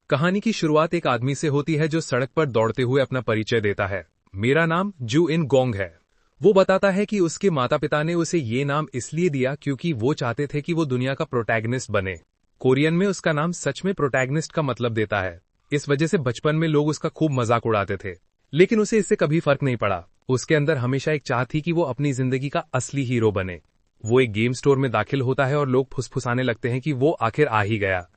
कहानी की शुरुआत एक आदमी से होती है जो सड़क पर दौड़ते हुए अपना परिचय देता है। मेरा नाम जू इन गोंग है। वो बताता है कि उसके माता पिता ने उसे ये नाम इसलिए दिया क्योंकि वो चाहते थे कि वो दुनिया का प्रोटैगनिस्ट बने। कोरियन में उसका नाम सच में प्रोटैगनिस्ट का मतलब देता है। इस वजह से बचपन में लोग उसका खूब मजाक उड़ाते थे, लेकिन उसे इससे कभी फर्क नहीं पड़ा। उसके अंदर हमेशा एक चाह थी कि वो अपनी जिंदगी का असली हीरो बने। वो एक गेम स्टोर में दाखिल होता है और लोग फुसफुसाने लगते हैं कि वो आखिर आ ही गया।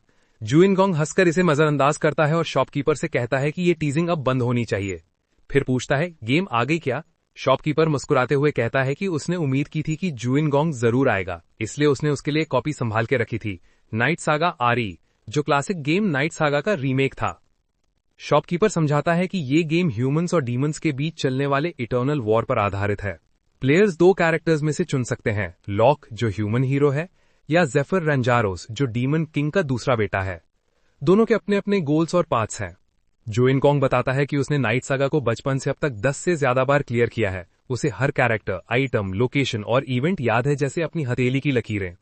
जू इन गोंग हंसकर इसे नजरअंदाज करता है और शॉपकीपर से कहता है कि ये टीजिंग अब बंद होनी चाहिए। फिर पूछता है, गेम आ गई क्या? शॉपकीपर मुस्कुराते हुए कहता है कि उसने उम्मीद की थी कि जू इन गोंग जरूर आएगा, इसलिए उसने उसके लिए कॉपी संभाल के रखी थी, नाइट सागा आरी, जो क्लासिक गेम नाइट सागा का रीमेक था। शॉपकीपर समझाता है कि ये गेम ह्यूमंस और डीमंस के बीच चलने वाले इटर्नल वॉर पर आधारित है। प्लेयर्स दो कैरेक्टर्स में से चुन सकते हैं, लॉक जो ह्यूमन हीरो है या जेफर रेंजारोस जो डीमन किंग का दूसरा बेटा है। दोनों के अपने अपने गोल्स और पाथ्स हैं। जू इन गोंग बताता है कि उसने नाइट सागा को बचपन से अब तक 10 से ज्यादा बार क्लियर किया है। उसे हर कैरेक्टर, आइटम, लोकेशन और इवेंट याद है जैसे अपनी हथेली की लकीरें।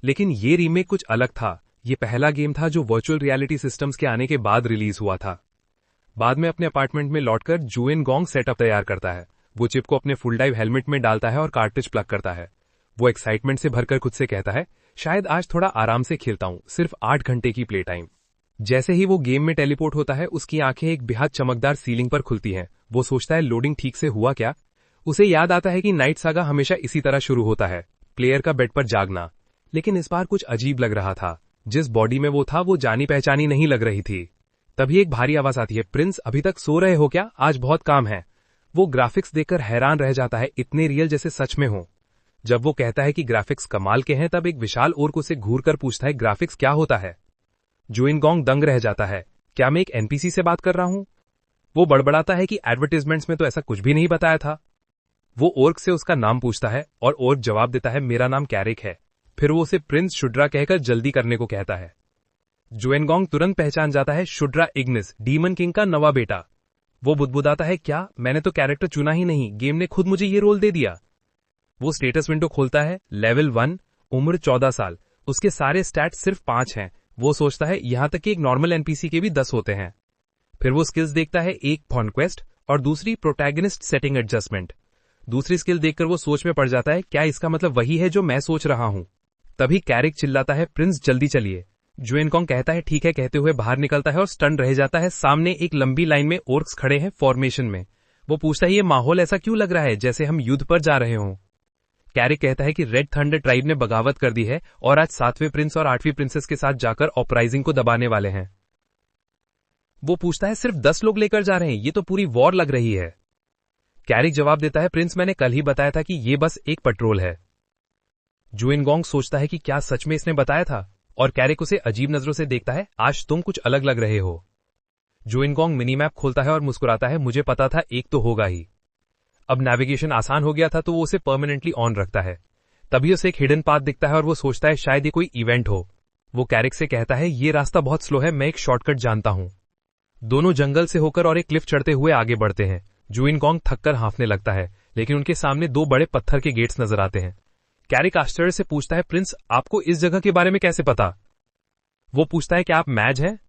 लेकिन ये रीमेक कुछ अलग था। ये पहला गेम था जो वर्चुअल रियलिटी सिस्टम्स के आने के बाद रिलीज हुआ था। बाद में अपने अपार्टमेंट में लौटकर जू इन गोंग सेटअप तैयार करता है। वो चिप को अपने फुल डाइव हेलमेट में डालता है और कार्ट्रिज प्लग करता है। वो एक्साइटमेंट से भरकर खुद से कहता है, शायद आज थोड़ा आराम से खेलता हूं, सिर्फ 8 घंटे की प्ले टाइम। जैसे ही वो गेम में टेलीपोर्ट होता है, उसकी आंखें एक बेहद चमकदार सीलिंग पर खुलती हैं। वो सोचता है, लोडिंग ठीक से हुआ क्या? उसे याद आता है कि नाइट सागा हमेशा इसी तरह शुरू होता है, प्लेयर का बेड पर जागना। लेकिन इस बार कुछ अजीब लग रहा था। जिस बॉडी में वो था वो जानी पहचानी नहीं लग रही थी। तभी एक भारी आवाज आती है, प्रिंस अभी तक सो रहे हो क्या? आज बहुत काम है। वो ग्राफिक्स देखकर हैरान रह जाता है, इतने रियल जैसे सच में हो। जब वो कहता है कि ग्राफिक्स कमाल के हैं, तब एक विशाल ओर्क उसे घूर कर पूछता है, ग्राफिक्स क्या होता है? जू इन गोंग दंग रह जाता है, क्या मैं एक एनपीसी से बात कर रहा हूं? वो बड़बड़ाता है कि एडवर्टाइजमेंट्स में तो ऐसा कुछ भी नहीं बताया था। वो ओर्क से उसका नाम पूछता है और ओर्क जवाब देता है, मेरा नाम कैरिक है। फिर वो उसे प्रिंस शुड्रा कहकर जल्दी करने को कहता है। जू इन गोंग तुरंत पहचान जाता है, शुड्रा इग्निस, डीमन किंग का नवा बेटा। वो बुदबुदाता है, क्या? मैंने तो कैरेक्टर चुना ही नहीं, गेम ने खुद मुझे ये रोल दे दिया। वो स्टेटस विंडो खोलता है, लेवल 1, उम्र 14 साल, उसके सारे स्टैट्स सिर्फ 5 हैं। वो सोचता है यहां तक कि एक नॉर्मल एनपीसी के भी 10 होते हैं। फिर वो स्किल्स देखता है, एक कॉन्क्वेस्ट और दूसरी प्रोटैगनिस्ट सेटिंग एडजस्टमेंट। दूसरी स्किल देखकर वो सोच में पड़ जाता है, क्या इसका मतलब वही है जो मैं सोच रहा हूं? तभी कैरिक चिल्लाता है, प्रिंस जल्दी चलिए। जू इन गोंग कहता है, ठीक है कहते हुए बाहर निकलता है और स्टन रह जाता है। सामने एक लंबी लाइन में ओर्क्स खड़े हैं फॉर्मेशन में। वो पूछता है, ये माहौल ऐसा क्यों लग रहा है जैसे हम युद्ध पर जा रहे हों? कैरिक कहता है कि रेड थंडर ट्राइब ने बगावत कर दी है और आज 7वें प्रिंस और 8वीं प्रिंसेस के साथ जाकर अपराइजिंग को दबाने वाले हैं। वो पूछता है, सिर्फ 10 लोग लेकर जा रहे हैं, ये तो पूरी वॉर लग रही है। कैरिक जवाब देता है, प्रिंस मैंने कल ही बताया था कि ये बस एक पेट्रोल है। जू इन गोंग सोचता है कि क्या सच में इसने बताया था, और कैरिक उसे अजीब नजरों से देखता है, आज तुम कुछ अलग लग रहे हो। जू इन गोंग मिनी मैप खोलता है और मुस्कुराता है, मुझे पता था एक तो होगा ही। अब नेविगेशन आसान हो गया था तो वो उसे परमानेंटली ऑन रखता है। तभी उसे एक हिडन पाथ दिखता है और वो सोचता है शायद ये कोई इवेंट हो। वो कैरिक से कहता है, ये रास्ता बहुत स्लो है, मैं एक शॉर्टकट जानता हूं। दोनों जंगल से होकर और एक क्लिफ चढ़ते हुए आगे बढ़ते हैं। जू इन गोंग थककर हांफने लगता है, लेकिन उनके सामने 2 बड़े पत्थर के गेट्स नजर आते हैं। कैरिक आश्चर्य से पूछता है, प्रिंस आपको इस जगह के बारे में कैसे पता? वो पूछता है, क्या आप मैज हैं?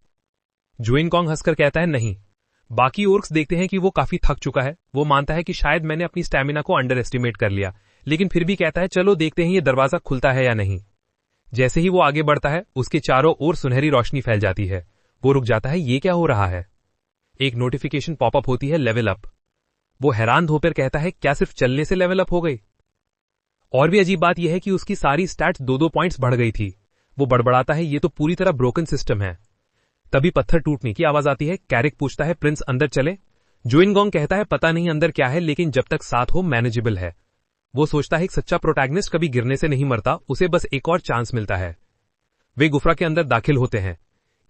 जू इन गोंग हंसकर कहता है, नहीं। बाकी ओर्क्स देखते हैं कि वो काफी थक चुका है। वो मानता है कि शायद मैंने अपनी स्टैमिना को अंडर एस्टिमेट कर लिया, लेकिन फिर भी कहता है, चलो देखते हैं ये दरवाजा खुलता है या नहीं। जैसे ही वो आगे बढ़ता है, उसके चारों ओर सुनहरी रोशनी फैल जाती है। वो रुक जाता है, ये क्या हो रहा है? एक नोटिफिकेशन पॉपअप होती है, लेवल अप। वो हैरान होकर कहता है, क्या सिर्फ चलने से लेवल अप हो गई? और भी अजीब बात यह है कि उसकी सारी स्टैट्स 2-2 पॉइंट्स बढ़ गई थी। वो बड़बड़ाता है, ये तो पूरी तरह ब्रोकन सिस्टम है। तभी पत्थर टूटने की आवाज आती है। कैरिक पूछता है, प्रिंस अंदर चले? जू इन गोंग कहता है, पता नहीं अंदर क्या है, लेकिन जब तक साथ हो मैनेजेबल है। वो सोचता है एक सच्चा प्रोटैगनिस्ट कभी गिरने से नहीं मरता, उसे बस एक और चांस मिलता है। वे गुफा के अंदर दाखिल होते हैं।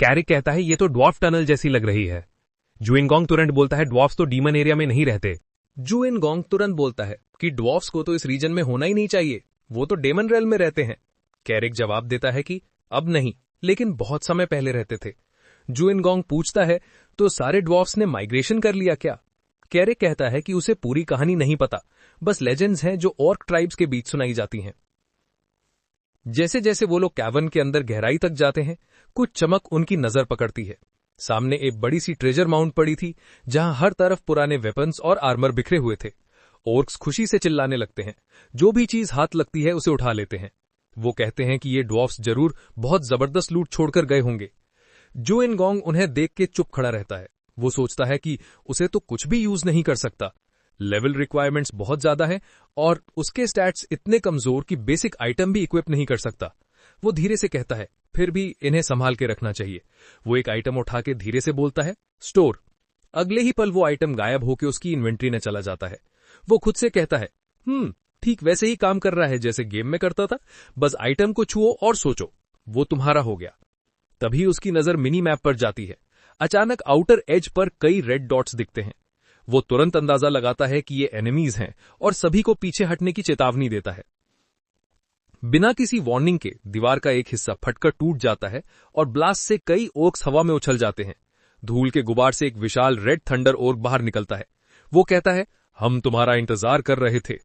कैरिक कहता है, ये तो ड्वार्फ टनल जैसी लग रही है। जू इन गोंग तुरंत बोलता है, ड्वार्फ्स तो डीमन एरिया में नहीं रहते। जू इन गोंग तुरंत बोलता है कि ड्वार्फ्स को तो इस रीजन में होना ही नहीं चाहिए, वो तो डेमन रेल में रहते हैं। कैरिक जवाब देता है कि अब नहीं, लेकिन बहुत समय पहले रहते थे। जू इन गोंग पूछता है, तो सारे ड्वार्फ्स ने माइग्रेशन कर लिया क्या? कैरिक कहता है कि उसे पूरी कहानी नहीं पता, बस लेजेंड्स हैं जो ऑर्क ट्राइब्स के बीच सुनाई जाती हैं। जैसे जैसे वो लोग कैवर्न के अंदर गहराई तक जाते हैं, कुछ चमक उनकी नजर पकड़ती है। सामने एक बड़ी सी ट्रेजर माउंट पड़ी थी जहां हर तरफ पुराने वेपन्स और आर्मर बिखरे हुए थे। ओर्क्स खुशी से चिल्लाने लगते हैं, जो भी चीज हाथ लगती है उसे उठा लेते हैं। वो कहते हैं कि ये ड्वार्फ्स जरूर बहुत जबरदस्त लूट छोड़कर गए होंगे। जू इन गोंग उन्हें देख के चुप खड़ा रहता है। वो सोचता है कि उसे तो कुछ भी यूज नहीं कर सकता। लेवल रिक्वायरमेंट्स बहुत ज्यादा है और उसके स्टैट्स इतने कमजोर कि बेसिक आइटम भी इक्विप नहीं कर सकता। वो धीरे से कहता है, फिर भी इन्हें संभाल के रखना चाहिए। वो एक आइटम उठा के धीरे से बोलता है, स्टोर। अगले ही पल वो आइटम गायब होकर उसकी इन्वेंट्री में चला जाता है। वो खुद से कहता है, ठीक वैसे ही काम कर रहा है जैसे गेम में करता था, बस आइटम को छुओ और सोचो, वो तुम्हारा हो गया। तभी उसकी नजर मिनी मैप पर जाती है। अचानक आउटर एज पर कई रेड डॉट्स दिखते हैं। वो तुरंत अंदाजा लगाता है कि ये एनिमीज हैं और सभी को पीछे हटने की चेतावनी देता है। बिना किसी वार्निंग के दीवार का एक हिस्सा फटकर टूट जाता है और ब्लास्ट से कई ओर्क्स हवा में उछल जाते हैं। धूल के गुबार से एक विशाल रेड थंडर ओर्क बाहर निकलता है। वो कहता है, हम तुम्हारा इंतजार कर रहे थे।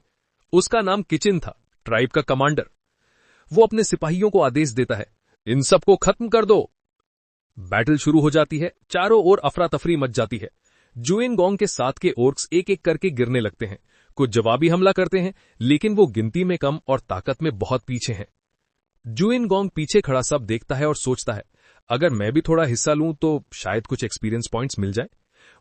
उसका नाम किचिन था, ट्राइब का कमांडर। वो अपने सिपाहियों को आदेश देता है, इन सबको खत्म कर दो। बैटल शुरू हो जाती है। चारों ओर अफरा तफरी मच जाती है। जू इन गोंग के साथ के ओर्क्स एक एक करके गिरने लगते हैं। कुछ जवाबी हमला करते हैं, लेकिन वो गिनती में कम और ताकत में बहुत पीछे हैं। जू इन गोंग पीछे खड़ा सब देखता है और सोचता है, अगर मैं भी थोड़ा हिस्सा लूं तो शायद कुछ एक्सपीरियंस पॉइंट्स मिल जाए।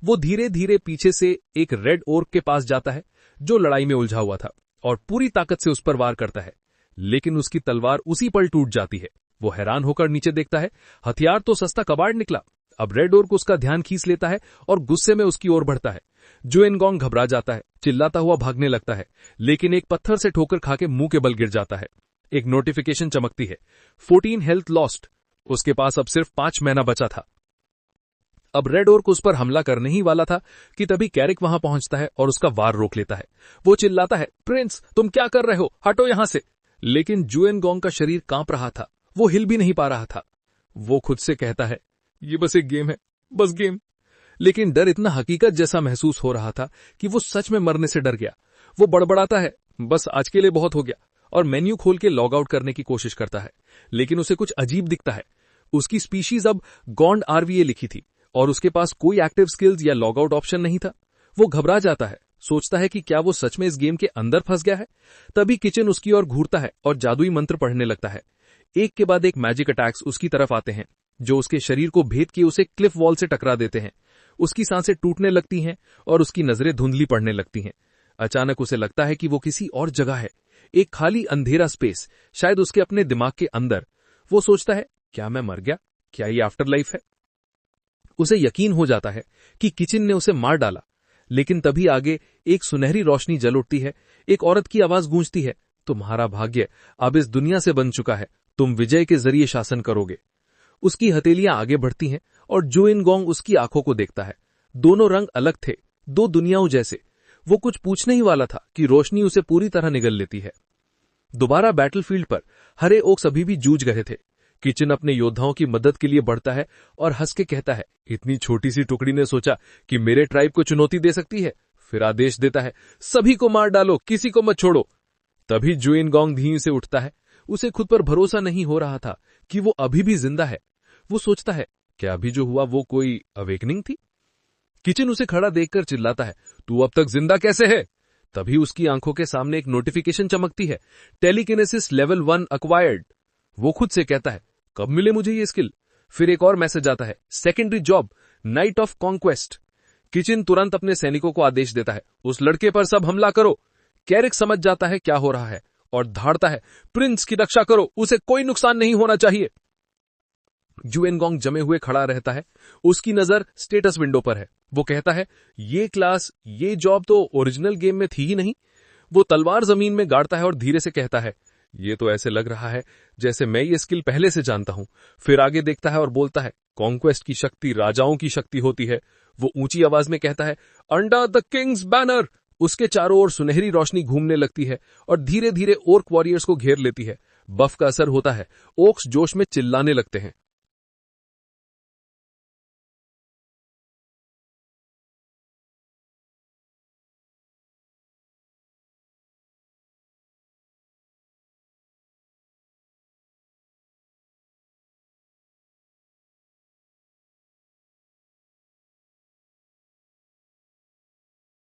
वो धीरे धीरे पीछे से एक रेड ओर्क के पास जाता है जो लड़ाई में उलझा हुआ था और पूरी ताकत से उस पर वार करता है, लेकिन उसकी तलवार उसी पल टूट जाती है। वो हैरान होकर नीचे देखता है, हथियार तो सस्ता कबाड़ निकला। अब रेड ओर्क उसका ध्यान खींच लेता है और गुस्से में उसकी ओर बढ़ता है। जू इन गोंग घबरा जाता है, चिल्लाता हुआ भागने लगता है, लेकिन एक पत्थर से ठोकर खाके मुंह के बल गिर जाता है। एक नोटिफिकेशन चमकती है, 14 हेल्थ लॉस्ट। उसके पास अब सिर्फ 5 मैना बचा था। अब रेड ओर्क उस पर हमला करने ही वाला था कि तभी कैरिक वहां पहुंचता है और उसका वार रोक लेता है। वो चिल्लाता है, प्रिंस तुम क्या कर रहे हो, हटो यहां से। लेकिन जू इन गोंग का शरीर कांप रहा था, वो हिल भी नहीं पा रहा था। वो खुद से कहता है, ये बस एक गेम है, बस गेम। लेकिन डर इतना हकीकत जैसा महसूस हो रहा था कि वो सच में मरने से डर गया। वो बड़बड़ाता है, बस आज के लिए बहुत हो गया, और मेन्यू खोल के लॉग आउट करने की कोशिश करता है। लेकिन उसे कुछ अजीब दिखता है। उसकी स्पीशीज अब गॉन्ड आरवीए लिखी थी और उसके पास कोई एक्टिव स्किल्स या लॉग आउट ऑप्शन नहीं था। वो घबरा जाता है, सोचता है कि क्या वो सच में इस गेम के अंदर फंस गया है। तभी किचन उसकी ओर घूरता है और जादुई मंत्र पढ़ने लगता है। एक के बाद एक मैजिक अटैक्स उसकी तरफ आते हैं जो उसके शरीर को भेद के उसे क्लिफ वॉल से टकरा देते हैं। उसकी सांसें टूटने लगती हैं और उसकी नजरें धुंधली पड़ने लगती हैं। अचानक उसे लगता है कि वो किसी और जगह है, एक खाली अंधेरा स्पेस, शायद उसके अपने दिमाग के अंदर। वो सोचता है, क्या मैं मर गया? क्या ये आफ्टर लाइफ है? उसे यकीन हो जाता है कि किचन ने उसे मार डाला। लेकिन तभी आगे एक सुनहरी रोशनी जल उठती है। एक औरत की आवाज गूंजती है, तुम्हारा भाग्य अब इस दुनिया से बन चुका है, तुम विजय के जरिए शासन करोगे। उसकी हथेलियां आगे बढ़ती हैं और जू इन गोंग उसकी आंखों को देखता है। दोनों रंग अलग थे, दो दुनियाओं जैसे। वो कुछ पूछने ही वाला था कि रोशनी उसे पूरी तरह निगल लेती है। दोबारा बैटलफील्ड पर हरे ओक्स अभी भी जूझ गए थे। किचन अपने योद्धाओं की मदद के लिए बढ़ता है और हंस के कहता है, इतनी छोटी सी टुकड़ी ने सोचा कि मेरे ट्राइब को चुनौती दे सकती है। फिर आदेश देता है, सभी को मार डालो, किसी को मत छोड़ो। तभी जू इन गोंग धीरे से उठता है। उसे खुद पर भरोसा नहीं हो रहा था कि वो अभी भी जिंदा है। वो सोचता है, क्या अभी जो हुआ वो कोई अवेकनिंग थी? किचन उसे खड़ा देखकर चिल्लाता है, तू अब तक जिंदा कैसे है? तभी उसकी आंखों के सामने एक नोटिफिकेशन चमकती है, टेलीकिनेसिस लेवल 1 अक्वायर्ड। वो खुद से कहता है, कब मिले मुझे ये स्किल? फिर एक और मैसेज आता है, secondary job, night of conquest. Kitchen तुरंत अपने सैनिकों को आदेश देता है, उस लड़के पर सब हमला करो। कैरिक समझ जाता है क्या हो रहा है और धाड़ता है, प्रिंस की रक्षा करो, उसे कोई नुकसान नहीं होना चाहिए। जू इन गोंग जमे हुए खड़ा रहता है। उसकी नजर स्टेटस विंडो पर है। वो कहता है, ये क्लास, ये जॉब तो ओरिजिनल गेम में थी ही नहीं। वो तलवार जमीन में गाड़ता है और धीरे से कहता है, ये तो ऐसे लग रहा है जैसे मैं ये स्किल पहले से जानता हूं। फिर आगे देखता है और बोलता है, कॉन्क्वेस्ट की शक्ति राजाओं की शक्ति होती है। वो ऊंची आवाज में कहता है, अंडर द किंग्स बैनर। उसके चारों ओर सुनहरी रोशनी घूमने लगती है और धीरे धीरे ओर्क वॉरियर्स को घेर लेती है। बफ का असर होता है, ओक्स जोश में चिल्लाने लगते हैं।